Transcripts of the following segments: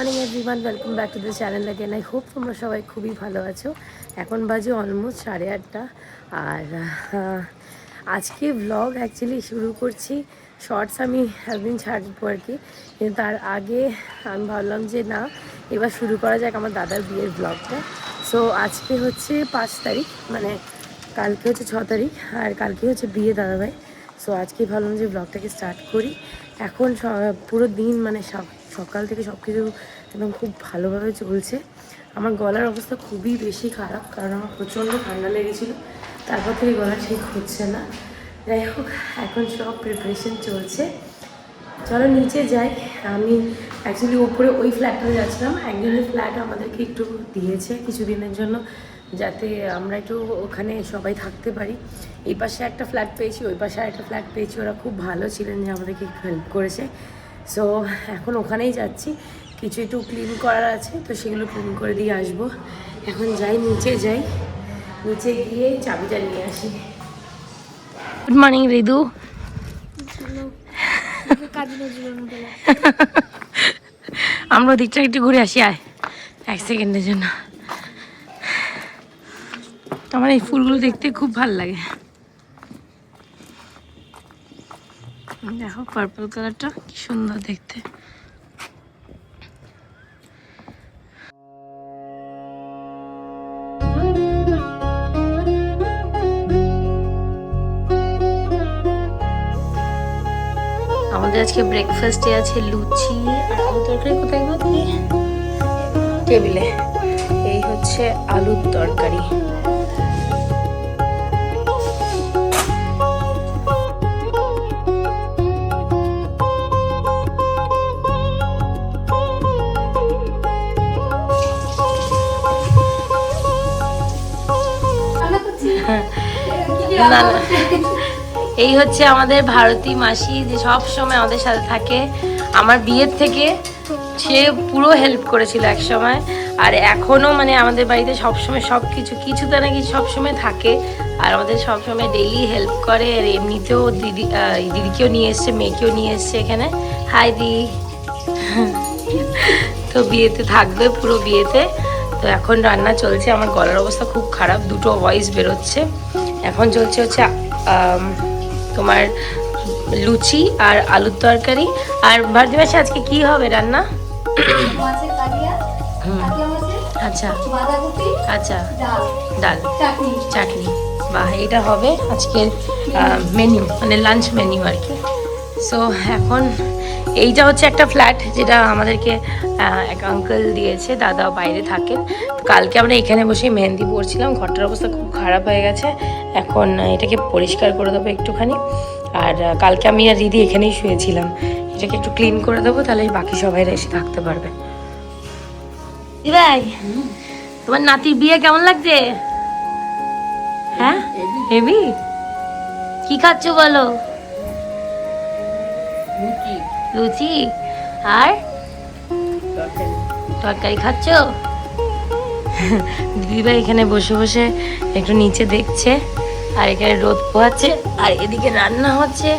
Morning everyone, welcome back to the channel again. I hope তোমরা সবাই খুবই ভালো আছো। এখন বাজে অলমোস্ট 8:30 আর আজকে ব্লগ অ্যাকচুয়ালি শুরু করছি। শর্টস আমি একদিন ছাড়বো আর কি, কিন্তু তার আগে আমি ভাবলাম যে না, এবার শুরু করা যাক আমার দাদার বিয়ের ব্লগটা। সো আজকে হচ্ছে 5 তারিখ, মানে কালকে হচ্ছে 6 তারিখ আর কালকে হচ্ছে বিয়ে দাদাভাই। সো আজকে ভাবলাম যে ব্লগটাকে স্টার্ট করি। এখন পুরো দিন মানে সকাল থেকে সব কিছু একদম খুব ভালোভাবে চলছে। আমার গলার অবস্থা খুবই বেশি খারাপ, কারণ আমার প্রচণ্ড ঠান্ডা লেগেছিলো, তারপর থেকে গলা ঠিক হচ্ছে না। যাই হোক, এখন সব প্রিপারেশন চলছে। চলো নিচে যাই। আমি অ্যাকচুয়ালি ওপরে ওই ফ্ল্যাটটাতে যাচ্ছিলাম। একজনের ফ্ল্যাট আমাদেরকে একটু দিয়েছে কিছুদিনের জন্য, যাতে আমরা একটু ওখানে সবাই থাকতে পারি। এই পাশে একটা ফ্ল্যাট পেয়েছি, ওই পাশে একটা ফ্ল্যাট পেয়েছি। ওরা খুব ভালো ছিলেন যে আমাদেরকে হেল্প করেছে। সো এখন ওখানেই যাচ্ছি। কিছু একটু ক্লিন করার আছে, তো সেগুলো ক্লিন করে দিয়ে আসবো। এখন যাই, নিচে যাই, নিচে গিয়ে চাবিটা নিয়ে আসি। Good morning Ridu. আমরা ওদিকটা একটু ঘুরে আসি, আয় 1 সেকেন্ডের জন্য। আমার এই ফুলগুলো দেখতে খুব ভালো লাগে। দেখো পার্পল কালারটা কি সুন্দর দেখতে। আমাদের আজকে ব্রেকফাস্টে আছে লুচি আর আলু তরকারি। কোথায় গো তুমি? টেবিলে। এই হচ্ছে আলুর তরকারি। না না, এই হচ্ছে আমাদের ভারতী মাসি, যে সব সময় আমাদের সাথে থাকে। আমার বিয়ের থেকে সে পুরো হেল্প করেছিল এক সময়, আর এখনও মানে আমাদের বাড়িতে সবসময় সব কিছু কিছুতে না কিছু সবসময় থাকে, আর আমাদের সবসময় ডেইলি হেল্প করে। আর এমনিতেও দিদিকেও নিয়ে এসছে, মেয়েকেও নিয়ে এসছে এখানে। হাই দি। তো বিয়েতে থাকবে পুরো বিয়েতে। তো এখন রান্না চলছে। আমার গলার অবস্থা খুব খারাপ, দুটো ভয়েস বেরোচ্ছে। এখন চলছে হচ্ছে তোমার লুচি আর আলুর তরকারি। আর ভারতী মাসি আজকে কি হবে রান্না? আচ্ছা আচ্ছা, ডাল চাটনি। বাহ, এটা হবে আজকের মেনু, মানে লাঞ্চ মেনু আর কি। সো এখন এইটা হচ্ছে একটা ফ্ল্যাট যেটা আমাদেরকে এক আঙ্কেল দিয়েছে, দাদা বাইরে থাকেন। তো কালকে আমরা এখানে বসে মেহেন্দি পড়ছিলাম। ঘরটার অবস্থা খুব খারাপ হয়ে গেছে, এখন এটাকে পরিষ্কার করে দেবো একটুখানি। আর কালকে আমি আর দিদি এখানেই শুয়েছিলাম, এটাকে একটু ক্লিন করে দেবো, তাহলে বাকি সবাই এসে থাকতে পারবে। ভাই, তোমার নাতির বিয়ে কেমন লাগছে? হ্যাঁ হেভি। কি খাচ্ছ বলো? লুচি আর তরকারি খাচ্ছ? দিদিভাই এখানে বসে বসে একটু নিচে দেখছে, আর এখানে রোদ পোহাচ্ছে, আর এদিকে রান্না হচ্ছে।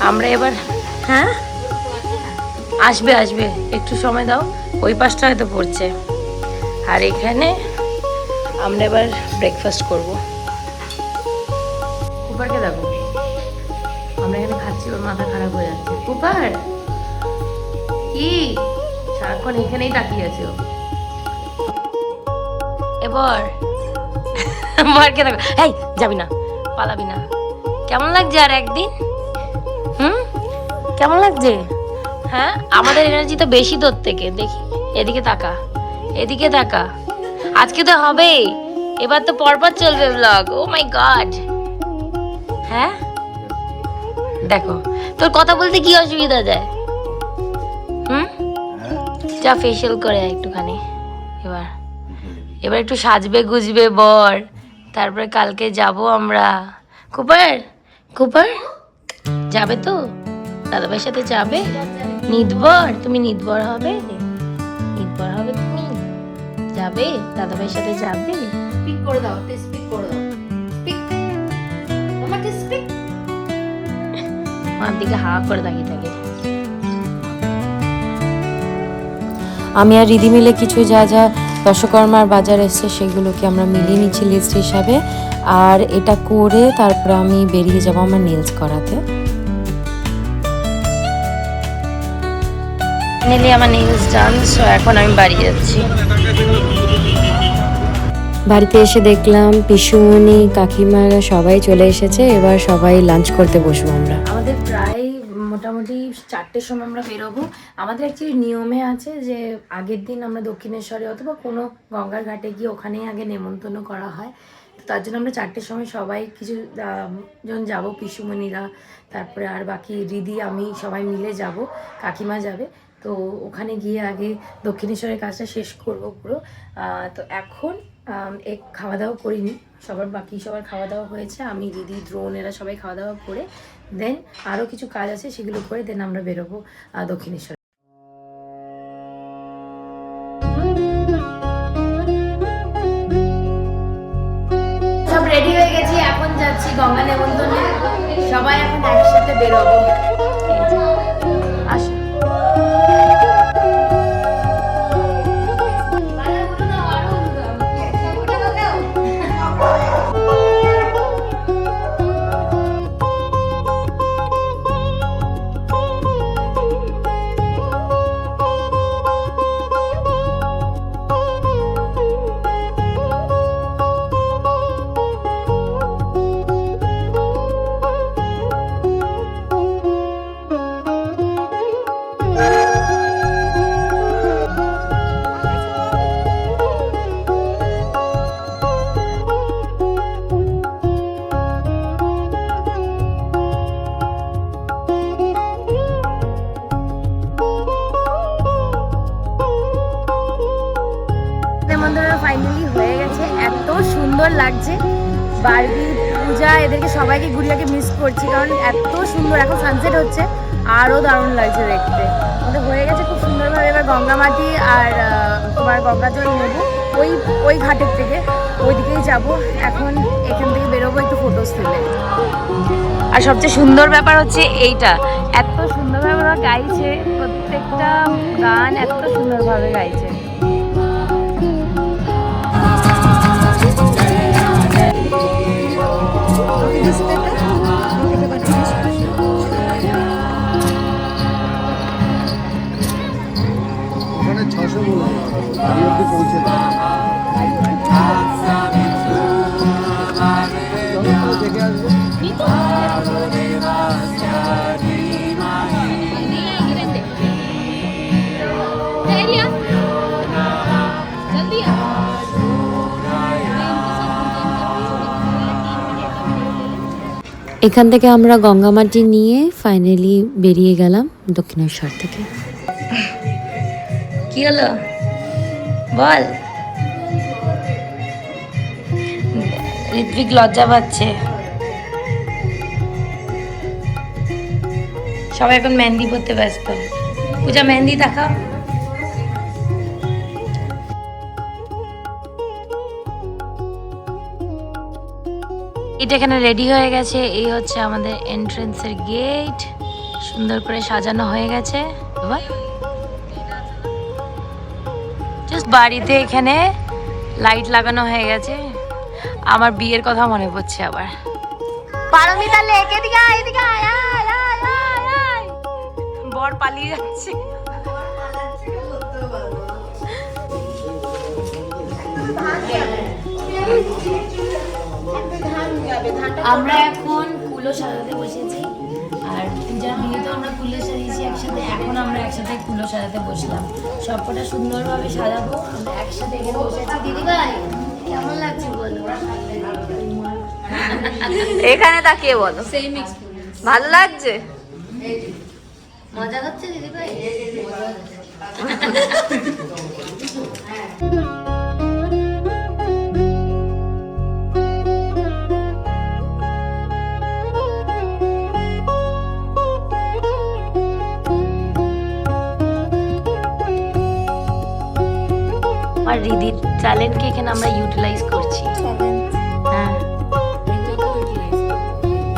আমরা এবার হ্যাঁ আসবে আসবে, একটু সময় দাও, ওই পাশটা হয়তো পড়ছে। আর এখানে আমরা এবার ব্রেকফাস্ট করবো। কুপারকে দেখো, আমরা এখানে খাচ্ছি, ওর মাথা খারাপ হয়ে যাচ্ছে। কুপার কি সারাক্ষণ এখানেই তাকিয়ে আছে ও। এবার মারকে দেখো, এই যাবি না, পালাবি না। কেমন লাগছে আর একদিন? কেমন লাগছে? হ্যাঁ, আমাদের এনার্জি তো বেশি তোর থেকে। দেখি এদিকে তাকা, এদিকে তাকা। আজকে তো হবে, এবার তো পরপর চলবে ব্লগ। ও মাই গড। হ্যাঁ দেখো, তোর কথা বলতে কি অসুবিধা যায়? যা ফেশিয়াল করে একটুখানি। এবার এবার একটু সাজবে গুজবে বর, তারপরে কালকে যাব আমরা। কুপার কুপার যাবে তো, দাদাভাইয়ের সাথে যাবে? নিদবর, তুমি নিদবর হবে? নিদবর হবে তুমি? যাবে দাদাভাইয়ের সাথে যাবে? স্পিক করে দাও, স্পিক করে দাও, স্পিক আমাকে স্পিক। আমার দিকে হা করে তাকিয়ে থাকে। আমি আর রিদি মিলে কিছু যা যা দশকর্মার বাজার এসছে সেগুলোকে আমরা মিলিয়ে নিচ্ছি লিস্ট হিসাবে। আর এটা করে তারপরে আমি বেরিয়ে যাবো আমার নেলস করাতে। ফাইনালি আমার নেলস ডান, সো এখন আমি বাড়ি যাচ্ছি। বাড়িতে এসে দেখলাম পিসুমণি কাকিমারা সবাই চলে এসেছে, এবার সবাই লাঞ্চ করতে বসবো আমরা। আমাদের প্রায় মোটামুটি 4টের সময় আমরা বেরোবো। আমাদের অ্যাকচুয়ালি নিয়মে আছে যে আগের দিন আমরা দক্ষিণেশ্বরে অথবা কোনো গঙ্গার ঘাটে গিয়ে ওখানেই আগে নেমন্তন্ন করা হয়। তো তার জন্য আমরা 4টের সময় সবাই কিছু জন যাবো, পিসুমণিরা, তারপরে আর বাকি রিদি আমি সবাই মিলে যাব, কাকিমা যাবে। তো ওখানে গিয়ে আগে দক্ষিণেশ্বরের কাজটা শেষ করবো পুরো। তো এখন এক খাওয়া দাওয়া করিনি, সবার খাওয়া দাওয়া হয়েছে। আমি দিদি দ্রোণ এরা সবাই খাওয়া দাওয়া করে দেন আরও কিছু কাজ আছে সেগুলো করে দেন আমরা বেরোবো দক্ষিণেশ্বর। সব রেডি হয়ে গেছি, এখন যাচ্ছি গঙ্গা নেমন্তন্নে। সবাই এখন একসাথে বেরোবো। আসো। ফাইনালি হয়ে গেছে, এত সুন্দর লাগছে। বারবি, পূজা, এদেরকে সবাইকে গুড়িয়াকে মিস করছি, কারণ এত সুন্দর। এখন সানসেট হচ্ছে, আরও দারুণ লাগছে দেখতে। আমাদের হয়ে গেছে খুব সুন্দরভাবে। এবার গঙ্গামাটি আর তোমার গঙ্গা জল নেবো ওই ঘাটের থেকে, ওই দিকেই যাবো। এখন এখান থেকে বেরোবো একটু ফটোস তুলে। আর সবচেয়ে সুন্দর ব্যাপার হচ্ছে এইটা, এত সুন্দরভাবে ওরা গাইছে, প্রত্যেকটা গান এত সুন্দরভাবে গাইছে। এখান থেকে আমরা গঙ্গামাটি নিয়ে ফাইনালি বেরিয়ে গেলাম দক্ষিণেশ্বর থেকে। কি হলো বল? ঋত্বিক লজ্জা পাচ্ছে। সবাই এখন মেহেন্দি পরতে ব্যস্ত। পূজা মেহেন্দি দেখাও। এটা এখানে রেডি হয়ে গেছে। এই হচ্ছে আমাদের এন্ট্রেন্সের গেট, সুন্দর করে সাজানো হয়ে গেছে। জাস্ট বাড়িতে এখানে লাইট লাগানো হয়ে গেছে। আমার বিয়ের কথা মনে পড়ছে আবার। পারমিতা লেক, এদিকে আয়, এদিকে আয়, আয়, আয়, আয়, আয়। বর পালিয়ে যাচ্ছে। আমরা এখন কুলো সাজাতে বসেছি, আর পূজার বিয়েতেও আমরা কুলো সাজিয়েছি একসাথে। এখন আমরা একসাথে কুলো সাজাতে বসলাম, সবকটা সুন্দরভাবে সাজাবো। আমরা একসাথে এখানে বসে আছি। দিদি ভাই কেমন লাগছে বলো? এখানে তাকিয়ে বলো। ভালো লাগছে? মজা হচ্ছে দিদি ভাই? আর রিদির ট্যালেন্টকে এখানে আমরা ইউটিলাইজ করছি। হ্যাঁ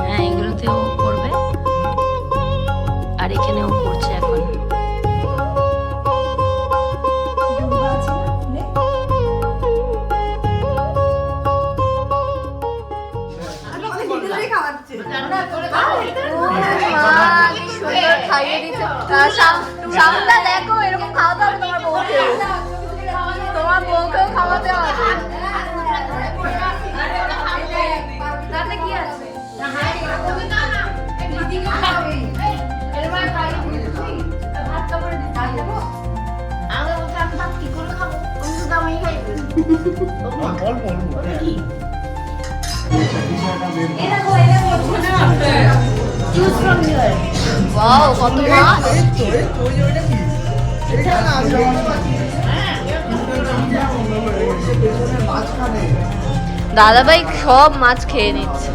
হ্যাঁ, এগুলোতেও করবে, আর এখানেও করছে এখন। সুন্দর খাইয়ে দিচ্ছে। সামনে দেখো এরকম খাওয়াতে হবে তোমার বউকে, তোমার বউকেও খাওয়াতে হবে। তাতে কি আছে? Wow, কত মাছ! দাদা ভাই সব মাছ খেয়ে নিচ্ছে।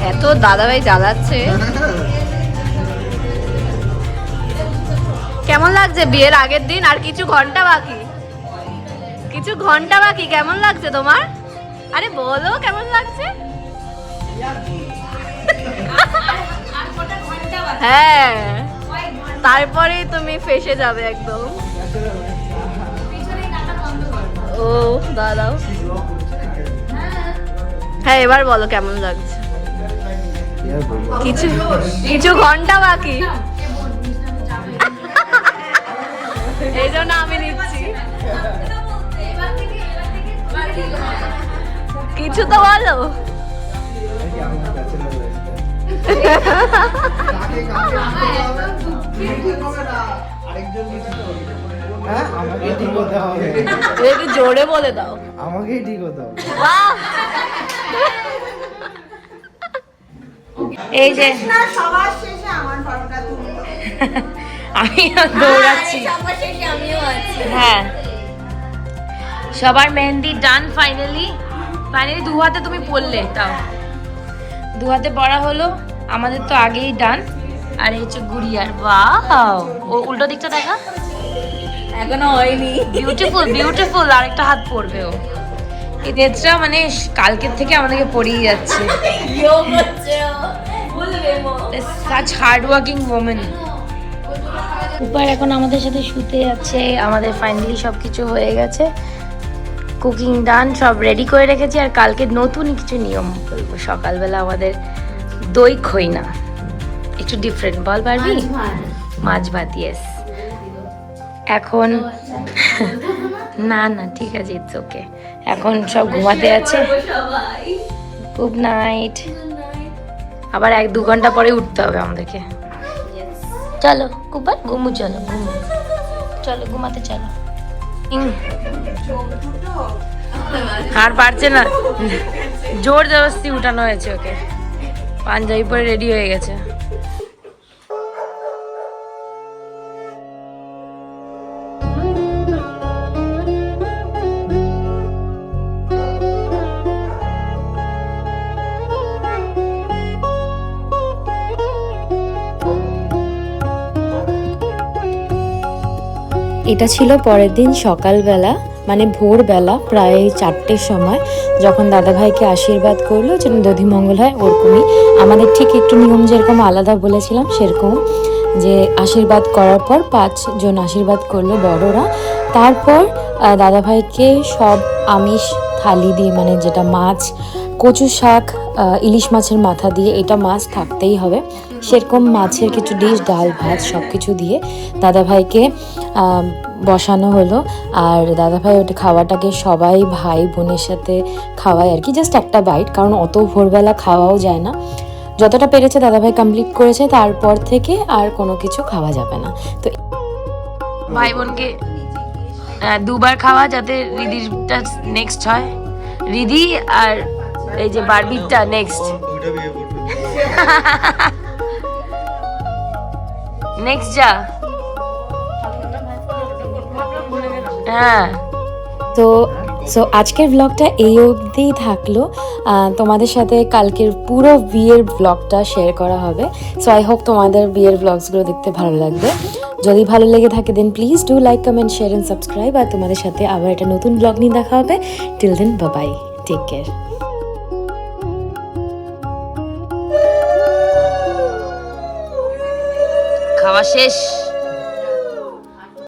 এত দাদা ভাই জ্বালাচ্ছে। কেমন লাগছে বিয়ের আগের দিন? আর কিছু ঘন্টা বাকি, কিছু ঘন্টা বাকি। কেমন লাগছে তোমার? আরে বলো কেমন লাগছে? হ্যাঁ, তারপরেই তুমি ফেসে যাবে একদম। ও দাদাও, হ্যাঁ এবার বলো কেমন লাগছে? কিছু কিছু ঘন্টা বাকি, এই জন্য আমি নিচ্ছি। কিছু তো বলো। একটু জোরে বলে দাও। আমাকেই ঠিক হতে হবে। এই যে আমি দৌড়াচ্ছি। হ্যাঁ, সবার মেহেন্দি ডান ফাইনালি। দু হাতে তুমি পড়লে, তাও দু হাতে পড়া হলো। আমাদের তো আগেই ডান। আর এই হচ্ছে গুড়িয়ার। বাহ, ও উল্টো দিকটা দেখা, এখনো হয়নি। Beautiful beautiful. আরেকটা হাত পড়বে ও। এই দেশটা মানে কালকের থেকে আমাদেরকে পড়িয়ে যাচ্ছে। Such hard working women. উপর এখন আমাদের সাথে শুতে যাচ্ছে। আমাদের ফাইনালি সব কিছু হয়ে গেছে, কুকিং ডান, সব রেডি করে রেখেছি। আর কালকে নতুন কিছু নিয়ম বলবো। সকালবেলা আমাদের দই খই না, একটু ডিফারেন্ট। বল পারবি? মাছ ভাত, ইয়েস। এখন না না ঠিক আছে, ইটস ওকে। এখন সব ঘুমাতে আছে। Good night. আবার 1-2 ঘন্টা পরে উঠতে হবে আমাদেরকে। চলো কুপার ঘুমু, চলো ঘুমু, চলো ঘুমাতে চলো। আর পারছে না, জোর জবরদস্তি উঠানো হয়েছে ওকে। পাঞ্জাবি পরে রেডি হয়ে গেছে। এটা ছিল পরের দিন সকালবেলা, মানে ভোরবেলা প্রায় 4টের সময়, যখন দাদাভাইকে আশীর্বাদ করলো যেন দধিমঙ্গল হয়। ওরকমই আমাদের ঠিক একটু নিয়ম যেরকম আলাদা বলেছিলাম সেরকম, যে আশীর্বাদ করার পর 5 জন আশীর্বাদ করলো বড়রা। তারপর দাদাভাইকে সব আমিষ থালি দিয়ে, মানে যেটা মাছ, কচু শাক, ইলিশ মাছের মাথা দিয়ে, এটা মাছ থাকতেই হবে, সেরকম মাছের কিছু ডিশ, ডাল ভাত সব কিছু দিয়ে দাদাভাইকে বসানো হলো। আর দাদাভাই ওটা খাওয়াটাকে সবাই ভাই বোনের সাথে খাওয়ায় আর কি, জাস্ট একটা বাইট, কারণ অত ভোরবেলা খাওয়াও যায় না। যতটা পেরেছে দাদাভাই কমপ্লিট করেছে, তারপর থেকে আর কোনো কিছু খাওয়া যাবে না। তো ভাই বোনকে 2বার খাওয়া, যাতে রিদিরটা নেক্সট হয়, রিদি আর এই যে বারবিরটা নেক্সট। নেক্সট যা। হ্যাঁ, সো আজকের ব্লগটা এই অবধিই থাকলো। তোমাদের সাথে কালকের পুরো বিয়ের ব্লগটা শেয়ার করা হবে। সো আই হোপ তোমাদের বিয়ের ব্লগসগুলো দেখতে ভালো লাগবে। যদি ভালো লেগে থাকে then please do like, comment, share and subscribe. আর তোমাদের সাথে আবার একটা নতুন ব্লগ নিয়ে দেখা হবে। Till then bye bye, take care. খাওয়া শেষ।